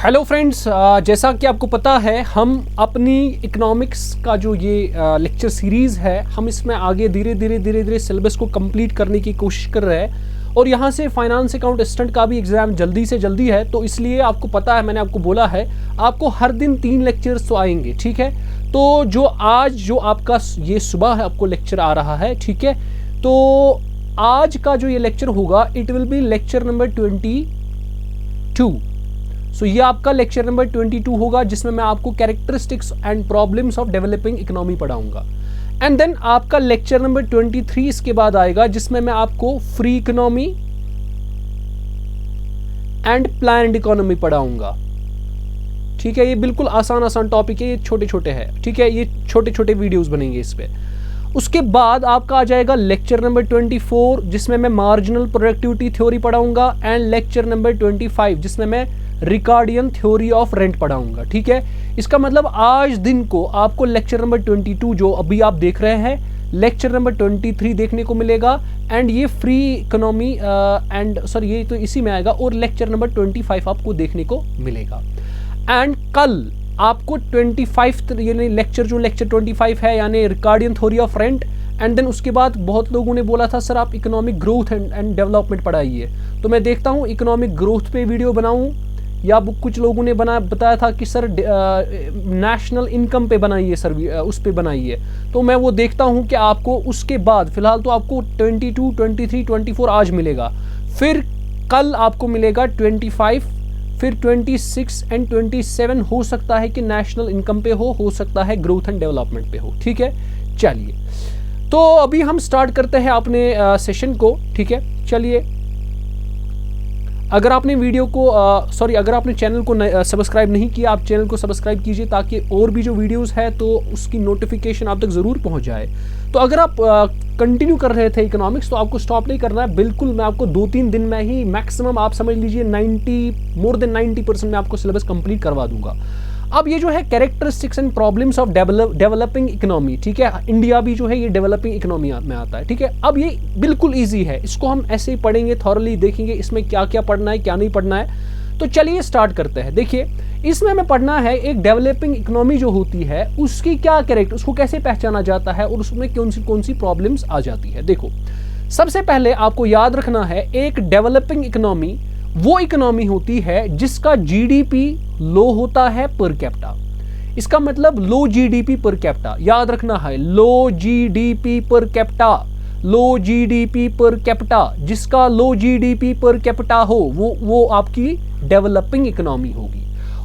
Hello friends, जैसा कि आपको पता है हम अपनी इकोनॉमिक्स का जो ये लेक्चर सीरीज़ है हम इसमें आगे धीरे धीरे सिलेबस को कंप्लीट करने की कोशिश कर रहे हैं। और यहाँ से फाइनेंस अकाउंट असिस्टेंट का भी एग्ज़ाम जल्दी से जल्दी है, तो इसलिए आपको पता है, मैंने आपको बोला है आपको हर दिन 3 लेक्चर्स तो आएंगे। ठीक है, तो जो आपका ये सुबह है आपको लेक्चर आ रहा है, ठीक है, तो आज का जो ये लेक्चर होगा it will be lecture number 22। सो ये आपका लेक्चर नंबर 22 होगा, जिसमें मैं आपको characteristics and problems of developing economy पढ़ाऊंगा। एंड देन आपका लेक्चर नंबर 23 इसके बाद आएगा, जिसमें मैं आपको free economy and planned economy पढ़ाऊंगा। ठीक है, ये बिल्कुल आसान टॉपिक है, ये छोटे छोटे हैं। ठीक है, ये छोटे छोटे वीडियोस बनेंगे इस पे। उसके बाद आपका आ जाएगा लेक्चर नंबर 24, जिसमें मैं मार्जिनल प्रोडक्टिविटी थ्योरी पढ़ाऊंगा, एंड लेक्चर नंबर 25 जिसमें मैं रिकार्डियन थ्योरी ऑफ रेंट पढ़ाऊंगा। ठीक है, इसका मतलब आज दिन को आपको लेक्चर नंबर 22 जो अभी आप देख रहे हैं, लेक्चर नंबर 23 देखने को मिलेगा, एंड ये फ्री इकोनॉमी एंड सॉरी ये तो इसी में आएगा, और लेक्चर नंबर 25 आपको देखने को मिलेगा। एंड कल आपको 25 यानी लेक्चर 25 है, यानी Ricardian theory of rent. And then उसके बाद बहुत लोगों ने बोला था सर आप इकोनॉमिक ग्रोथ एंड डेवलपमेंट पढ़ाइए, तो मैं देखता हूँ इकोनॉमिक ग्रोथ पे वीडियो बनाऊँ, या कुछ लोगों ने बताया था कि सर नेशनल इनकम पे बनाइए सर, उस पे बनाइए, तो मैं वो देखता हूँ कि आपको उसके बाद फिलहाल तो आपको 22, 23, 24 आज मिलेगा, फिर कल आपको मिलेगा 25, फिर 26 एंड 27 हो सकता है कि नेशनल इनकम पे हो सकता है ग्रोथ एंड डेवलपमेंट पे हो। ठीक है, चलिए तो अभी हम स्टार्ट करते हैं अपने सेशन को। ठीक है, चलिए, अगर आपने वीडियो को अगर आपने चैनल को सब्सक्राइब नहीं किया, आप चैनल को सब्सक्राइब कीजिए ताकि और भी जो वीडियोस है तो उसकी नोटिफिकेशन आप तक ज़रूर पहुंच जाए। तो अगर आप कंटिन्यू कर रहे थे इकोनॉमिक्स तो आपको स्टॉप नहीं करना है, बिल्कुल मैं आपको 2-3 दिन में ही मैक्सिमम आप समझ लीजिए मोर देन 90% में आपको सिलेबस कंप्लीट करवा दूंगा। अब ये जो है characteristics and problems of developing economy, ठीक है, इंडिया भी जो है ये डेवलपिंग इकोनॉमी में आता है। ठीक है, अब ये बिल्कुल इजी है, इसको हम ऐसे ही पढ़ेंगे, थॉरली देखेंगे इसमें क्या क्या पढ़ना है क्या नहीं पढ़ना है। तो चलिए स्टार्ट करते हैं। देखिए, इसमें हमें पढ़ना है एक डेवलपिंग इकोनॉमी जो होती है उसकी क्या कैरेक्टर, उसको कैसे पहचाना जाता है और उसमें कौन सी प्रॉब्लम्स आ जाती है। देखो, सबसे पहले आपको याद रखना है एक डेवलपिंग इकोनॉमी वो इकोनॉमी होती है जिसका जीडीपी लो होता है पर कैपिटा। इसका मतलब लो जीडीपी पर कैपिटा, याद रखना है, लो जीडीपी पर कैपिटा, लो जीडीपी पर कैपिटा, जिसका लो जीडीपी पर कैपिटा हो वो आपकी डेवलपिंग इकोनॉमी होगी।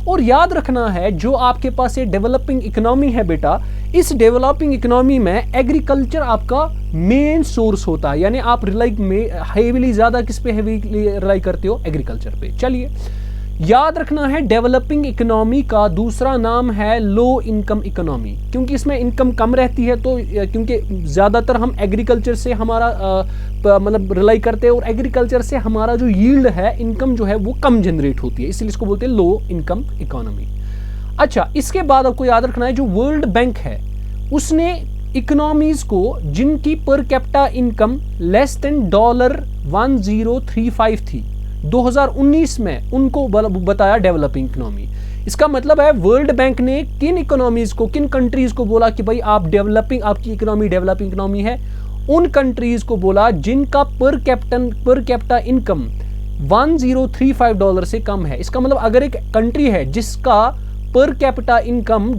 और याद रखना है जो आपके पास ये डेवलपिंग इकोनॉमी है बेटा, इस डेवलपिंग इकोनॉमी में एग्रीकल्चर आपका मेन सोर्स होता है, यानी आप हेवीली ज्यादा किस पे हेवीली रिलाई करते हो, एग्रीकल्चर पे। चलिए, याद रखना है डेवलपिंग इकोनॉमी का दूसरा नाम है लो इनकम इकोनॉमी, क्योंकि इसमें इनकम कम रहती है, तो क्योंकि ज़्यादातर हम एग्रीकल्चर से हमारा मतलब रिलाई करते हैं, और एग्रीकल्चर से हमारा जो यील्ड है, इनकम जो है वो कम जनरेट होती है, इसलिए इसको बोलते हैं लो इनकम इकोनॉमी। अच्छा, इसके बाद आपको याद रखना है जो वर्ल्ड बैंक है उसने इकोनॉमीज को जिनकी per capita income less than $1035 थी 2019 में, उनको बताया डेवलपिंग इकोनॉमी। इसका मतलब है वर्ल्ड बैंक ने किन इकोनॉमीज को, किन कंट्रीज को बोला कि भाई आप आपकी इकोनॉमी डेवलपिंग इकोनॉमी है, उन कंट्रीज को बोला जिनका पर कैपिटा इनकम $1035 से कम है। इसका मतलब अगर एक कंट्री है जिसका पर कैपिटा इनकम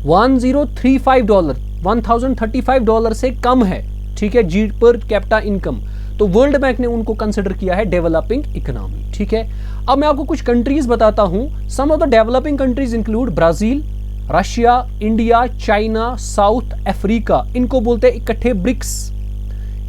$1035 से कम है, ठीक है, जी पर कैपिटा इनकम, तो वर्ल्ड बैंक ने उनको कंसिडर किया है डेवलपिंग इकोनॉमी। ठीक है, अब मैं आपको कुछ कंट्रीज बताता हूं। Some of the developing countries include Brazil, Russia, India, China, South Africa. इनको बोलते हैं इकट्ठे ब्रिक्स,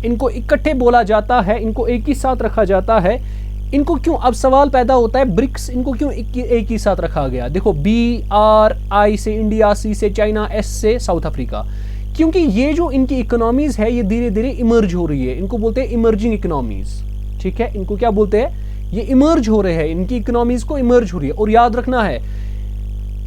इनको इकट्ठे बोला जाता है, इनको एक ही साथ रखा जाता है। इनको क्यों, अब सवाल पैदा होता है ब्रिक्स इनको क्यों एक ही साथ रखा गया। देखो, BRI से इंडिया, C से चाइना, S से साउथ अफ्रीका, क्योंकि ये जो इनकी इकोनॉमीज है ये धीरे धीरे इमर्ज हो रही है, इनको बोलते हैं इमर्जिंग इकोनॉमीज। ठीक है, इनको क्या बोलते हैं, ये इमर्ज हो रहे हैं, इनकी इकोनॉमीज को इमर्ज हो रही है। और याद रखना है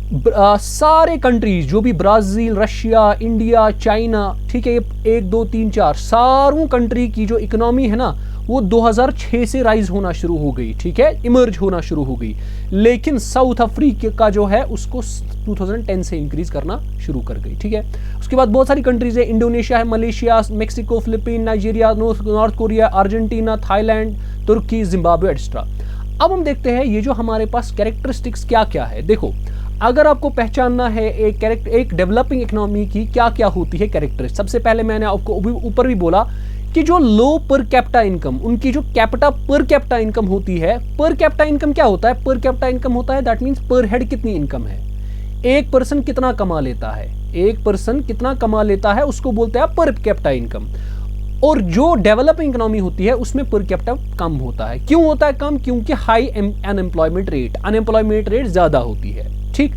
सारे कंट्रीज जो भी ब्राजील, रशिया, इंडिया, चाइना, ठीक है, ये 1 2 3 4 सारों कंट्री की जो इकोनॉमी है ना वो 2006 से राइज होना शुरू हो गई, ठीक है, इमर्ज होना शुरू हो गई। लेकिन साउथ अफ्रीका का जो है उसको 2010 से इंक्रीज करना शुरू कर गई, ठीक है। उसके बाद बहुत सारी कंट्रीज है, इंडोनेशिया है, Malaysia, Mexico, Philippine, Nigeria, North Korea, Argentina, Thailand, तुर्की, जिम्बाब्वे एक्स्ट्रा। अब हम देखते हैं ये जो हमारे पास कैरेक्टरिस्टिक्स क्या क्या है। देखो, अगर आपको पहचानना है एक डेवलपिंग इकोनॉमी की क्या क्या होती है कैरेक्टरिस्टिक्स, सबसे पहले मैंने आपको ऊपर भी बोला कि जो लो पर कैपिटा इनकम, उनकी जो पर कैपिटा इनकम होती है, पर कैपिटा इनकम क्या होता है, पर कैपिटा इनकम होता है दैट मीन्स पर हेड कितनी इनकम है, एक पर्सन कितना कमा लेता है, एक पर्सन कितना कमा लेता है उसको बोलते हैं पर कैपिटा इनकम। और जो डेवलपिंग इकोनॉमी होती है उसमें पर कैपिटा कम होता है। क्यों होता है कम? क्योंकि हाई अनएम्प्लॉयमेंट रेट ज्यादा होती है, ठीक।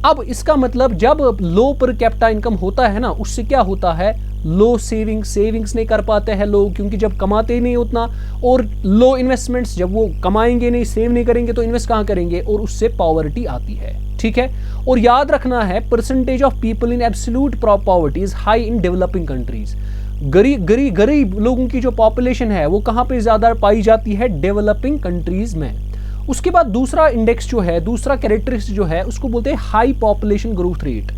अब इसका मतलब जब लो पर कैपिटा इनकम होता है ना, उससे क्या होता है, लो सेविंग्स नहीं कर पाते हैं लोग, क्योंकि जब कमाते ही नहीं उतना, और लो इन्वेस्टमेंट्स, जब वो कमाएंगे नहीं, सेव नहीं करेंगे तो इन्वेस्ट कहाँ करेंगे, और उससे पॉवर्टी आती है, ठीक है। और याद रखना है percentage of people in absolute poverty is high in developing countries. गरीब लोगों की जो पॉपुलेशन है वो कहाँ पे ज्यादा पाई जाती है, डेवलपिंग कंट्रीज में। उसके बाद दूसरा इंडेक्स जो है, दूसरा कैरेक्टरिस्टिक जो है उसको बोलते हैं हाई पॉपुलेशन ग्रोथ रेट।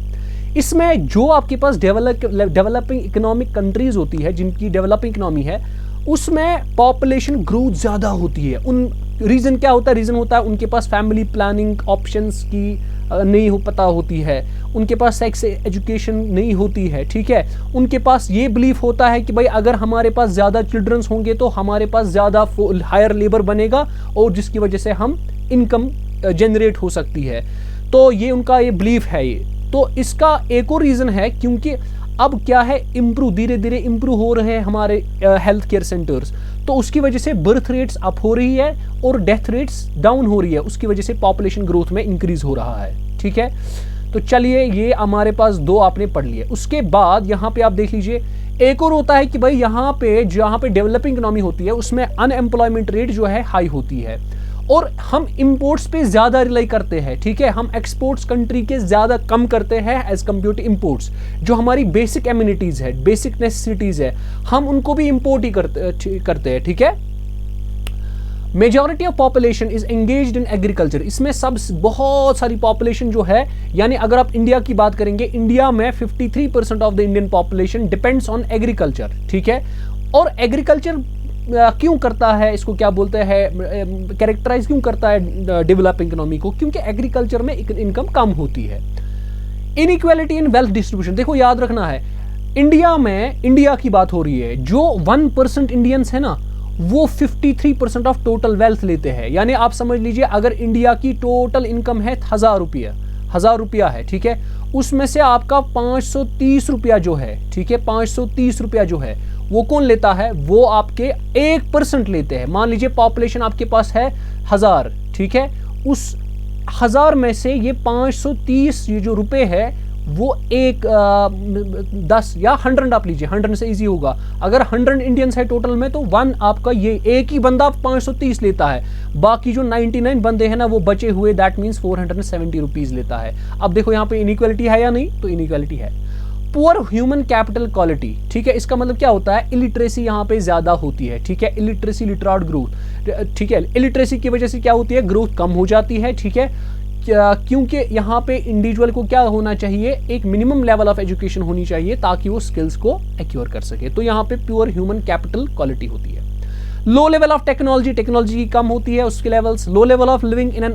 इसमें जो आपके पास डेवलपिंग इकोनॉमिक कंट्रीज होती है, जिनकी डेवलपिंग इकोनॉमी है, उसमें पॉपुलेशन ग्रोथ ज्यादा होती है। उन रीजन क्या होता है, रीजन होता है उनके पास फैमिली प्लानिंग ऑप्शंस की नहीं हो पता होती है, उनके पास सेक्स एजुकेशन नहीं होती है, ठीक है। उनके पास ये बिलीफ होता है कि भाई अगर हमारे पास ज़्यादा चिल्ड्रंस होंगे तो हमारे पास ज़्यादा हायर लेबर बनेगा और जिसकी वजह से हम इनकम जनरेट हो सकती है। तो ये उनका ये बिलीफ है। ये तो इसका एक और रीज़न है, क्योंकि अब क्या है, धीरे धीरे इम्प्रूव हो रहे हैं हमारे हेल्थ केयर सेंटर्स, तो उसकी वजह से बर्थ रेट्स अप हो रही है और डेथ रेट्स डाउन हो रही है, उसकी वजह से पॉपुलेशन ग्रोथ में इंक्रीज हो रहा है, ठीक है। तो चलिए, ये हमारे पास दो आपने पढ़ लिए। उसके बाद यहाँ पे आप देख लीजिए, एक और होता है कि भाई यहाँ पे जहाँ पे डेवलपिंग इकोनॉमी होती है उसमें अनएम्प्लॉयमेंट रेट जो है हाई होती है और हम इंपोर्ट्स पे ज्यादा रिलाई करते हैं, ठीक है। हम एक्सपोर्ट्स कंट्री के ज्यादा कम करते हैं एज कम्पेयर टू इंपोर्ट्स। जो हमारी बेसिक एमिनिटीज है, बेसिक नेसेसिटीज है, हम उनको भी इंपोर्ट ही करते हैं, ठीक है। Majority of population is engaged in agriculture. इसमें बहुत सारी पॉपुलेशन जो है, यानी अगर आप इंडिया की बात करेंगे, इंडिया में 53% of the Indian population depends on agriculture, ठीक है। और एग्रीकल्चर क्यों करता है, इसको क्या बोलते हैं, कैरेक्टराइज क्यों करता है डेवलपिंग इकोनॉमी को? क्योंकि एग्रीकल्चर में इनकम कम होती है। इनइक्वालिटी इन वेल्थ डिस्ट्रीब्यूशन, देखो याद रखना है, इंडिया की बात हो रही है, जो 1% इंडियंस है ना, वो 53% ऑफ टोटल वेल्थ लेते हैं। यानी आप समझ लीजिए, अगर इंडिया की टोटल इनकम है 1000 रुपया है, ठीक है, उसमें से आपका 530 रुपया जो है, ठीक है, 530 रुपया जो है वो कौन लेता है, वो आपके 1% लेते हैं। मान लीजिए पॉपुलेशन आपके पास है 1000, ठीक है, उस 1000 में से ये 530 ये जो रुपए है वो 10 या 100 आप लीजिए, 100 से इजी होगा। अगर 100 इंडियंस है टोटल में तो 1 आपका ये एक ही बंदा 530 लेता है, बाकी जो 99 बंदे हैं ना वो बचे हुए, दैट मीन्स 470 रुपीज लेता है। अब देखो यहाँ पे इनइक्वालिटी है या नहीं, तो इनइक्वालिटी है। पुअर ह्यूमन कैपिटल क्वालिटी, ठीक है, इसका मतलब क्या होता है, इलिटरेसी यहाँ पे ज्यादा होती है, ठीक है, इलिटरेसी लिटरेट ग्रोथ, ठीक है। इलिटरेसी की वजह से क्या होती है, ग्रोथ कम हो जाती है, ठीक है, क्योंकि यहाँ पे इंडिविजुअल को क्या होना चाहिए, एक मिनिमम लेवल ऑफ एजुकेशन होनी चाहिए ताकि वो स्किल्स को एक्योर कर सके। तो यहाँ पे प्योर ह्यूमन कैपिटल क्वालिटी होती है। लो लेवल ऑफ टेक्नोलॉजी कम होती है, उसके levels. Low level of living in an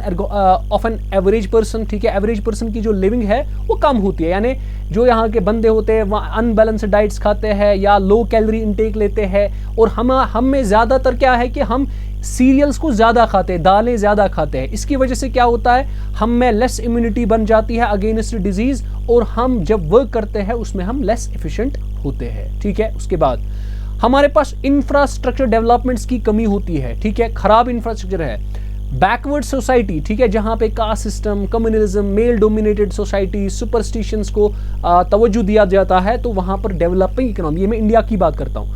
average person, ठीक है, एवरेज पर्सन की जो लिविंग है वो कम होती है, यानी जो यहाँ के बंदे होते हैं वहाँ अनबैलेंस्ड डाइट्स खाते हैं या लो कैलोरी इनटेक लेते हैं। और हम में ज़्यादातर क्या है कि हम सीरियल्स को ज़्यादा खाते हैं, दालें ज़्यादा खाते हैं। इसकी वजह से क्या होता है, हम में लेस इम्यूनिटी बन जाती है अगेंस्ट डिजीज, और हम जब वर्क करते हैं उसमें हम लेस एफिशिएंट होते हैं, ठीक है। उसके बाद हमारे पास इंफ्रास्ट्रक्चर डेवलपमेंट्स की कमी होती है, ठीक है, खराब इंफ्रास्ट्रक्चर है। बैकवर्ड सोसाइटी, ठीक है, जहाँ पे caste system, communalism, male dominated society, superstitions को तवज्जो दिया जाता है, तो वहाँ पर डेवलपिंग इकोनॉमी, ये मैं इंडिया की बात करता हूँ।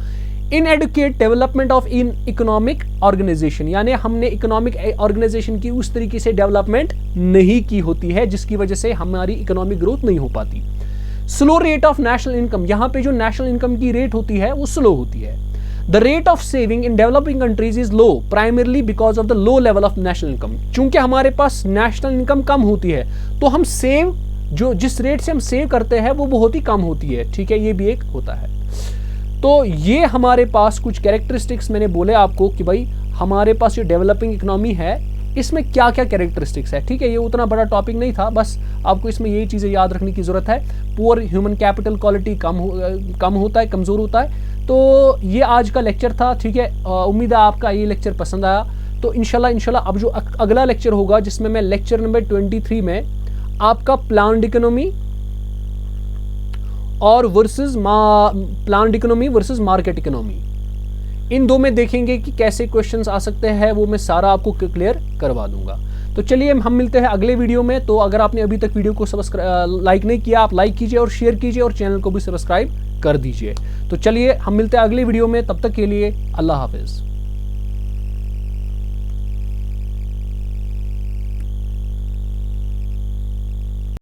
Inadequate development of in economic organisation, यानी हमने इकोनॉमिक ऑर्गेनाइजेशन की उस तरीके से डेवलपमेंट नहीं की होती है, जिसकी वजह से हमारी इकोनॉमिक ग्रोथ नहीं हो पाती। Slow rate of national income, यहाँ पे जो नेशनल इनकम की रेट होती है वो स्लो होती है। The rate of saving in developing countries is low primarily because of the low level of national income. चूंकि हमारे पास नेशनल इनकम कम होती है तो हम सेव जो जिस रेट से हम सेव करते हैं वो बहुत ही कम होती है, ठीक है, ये भी एक होता है। तो ये हमारे पास कुछ कैरेक्टरिस्टिक्स मैंने बोले आपको कि भाई हमारे पास जो डेवलपिंग इकोनॉमी है इसमें क्या क्या कैरेक्टरिस्टिक्स है, ठीक है। ये उतना बड़ा टॉपिक नहीं था, बस आपको इसमें यही चीज़ें याद रखने की ज़रूरत है। पुअर ह्यूमन कैपिटल क्वालिटी कम होता है, कमज़ोर होता है। तो ये आज का लेक्चर था, ठीक है। उम्मीद है आपका ये लेक्चर पसंद आया। तो इंशाल्लाह अब जो अगला लेक्चर होगा जिसमें मैं लेक्चर नंबर 23 में आपका प्लान्ड इकोनॉमी और planned economy versus market economy, इन दो में देखेंगे कि कैसे क्वेश्चंस आ सकते हैं, वो मैं सारा आपको क्लियर करवा दूंगा। तो चलिए हम मिलते हैं अगले वीडियो में। तो अगर आपने अभी तक वीडियो को लाइक नहीं किया, आप लाइक कीजिए और शेयर कीजिए और चैनल को भी सब्सक्राइब कर दीजिए। तो चलिए हम मिलते हैं अगले वीडियो में, तब तक के लिए अल्लाह हाफिज़।